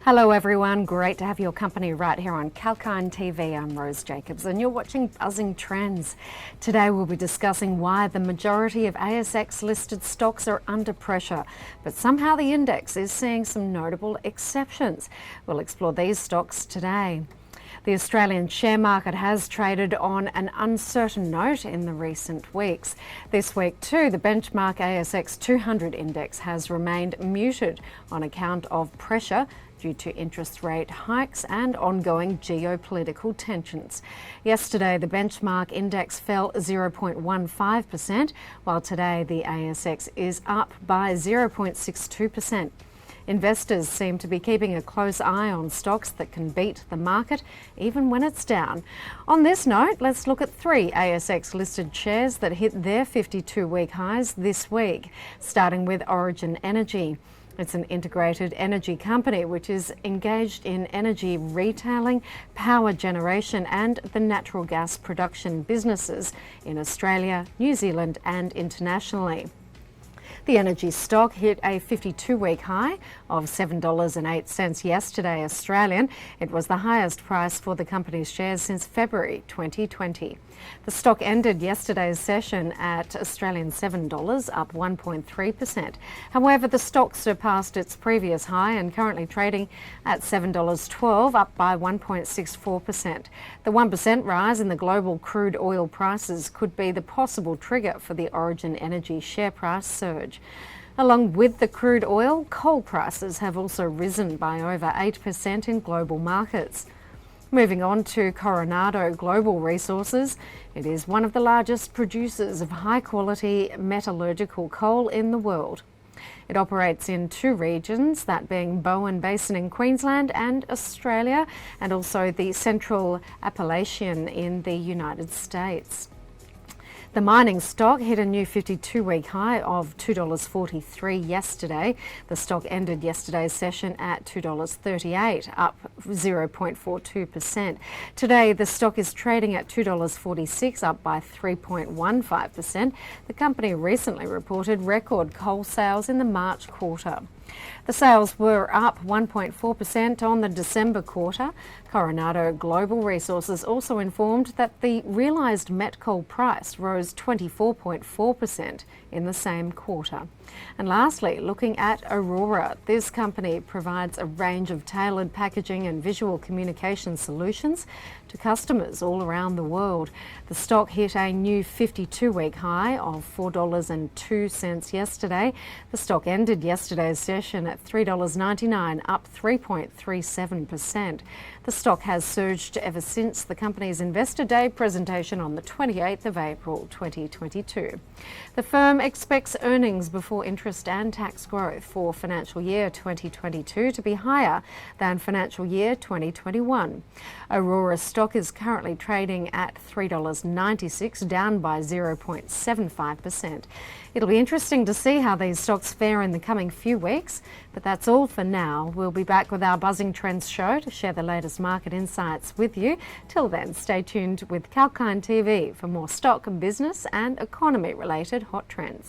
Hello everyone, great to have your company right here on Kalkine TV. I'm Rose Jacobs and you're watching Buzzing Trends. Today we'll be discussing why the majority of ASX-listed stocks are under pressure, but somehow the index is seeing some notable exceptions. We'll explore these stocks today. The Australian share market has traded on an uncertain note in the recent weeks. This week too, the benchmark ASX 200 index has remained muted on account of pressure due to interest rate hikes and ongoing geopolitical tensions. Yesterday, the benchmark index fell 0.15%, while today the ASX is up by 0.62%. Investors seem to be keeping a close eye on stocks that can beat the market even when it's down. On this note, let's look at three ASX-listed shares that hit their 52-week highs this week, starting with Origin Energy. It's an integrated energy company which is engaged in energy retailing, power generation and the natural gas production businesses in Australia, New Zealand and internationally. The energy stock hit a 52-week high of $7.08 yesterday Australian. It was the highest price for the company's shares since February 2020. The stock ended yesterday's session at Australian $7, up 1.3%. However, the stock surpassed its previous high and currently trading at $7.12, up by 1.64%. The 1% rise in the global crude oil prices could be the possible trigger for the Origin Energy share price surge. Along with the crude oil, coal prices have also risen by over 8% in global markets. Moving on to Coronado Global Resources, it is one of the largest producers of high-quality metallurgical coal in the world. It operates in two regions, that being Bowen Basin in Queensland and Australia, and also the Central Appalachian in the United States. The mining stock hit a new 52-week high of $2.43 yesterday. The stock ended yesterday's session at $2.38, up 0.42%. Today, the stock is trading at $2.46, up by 3.15%. The company recently reported record coal sales in the March quarter. The sales were up 1.4% on the December quarter. Coronado Global Resources also informed that the realised met coal price rose 24.4% in the same quarter. And lastly, looking at Orora, this company provides a range of tailored packaging and visual communication solutions to customers all around the world. The stock hit a new 52-week high of $4.02 yesterday. The stock ended yesterday's session at $3.99, up 3.37%. The stock has surged ever since the company's Investor Day presentation on the 28th of April 2022. The firm expects earnings before interest and tax growth for financial year 2022 to be higher than financial year 2021. Orora stock is currently trading at $3.96, down by 0.75%. It'll be interesting to see how these stocks fare in the coming few weeks, but that's all for now. We'll be back with our Buzzing Trends show to share the latest market insights with you. Till then, stay tuned with Kalkine TV for more stock, business and economy related hot trends.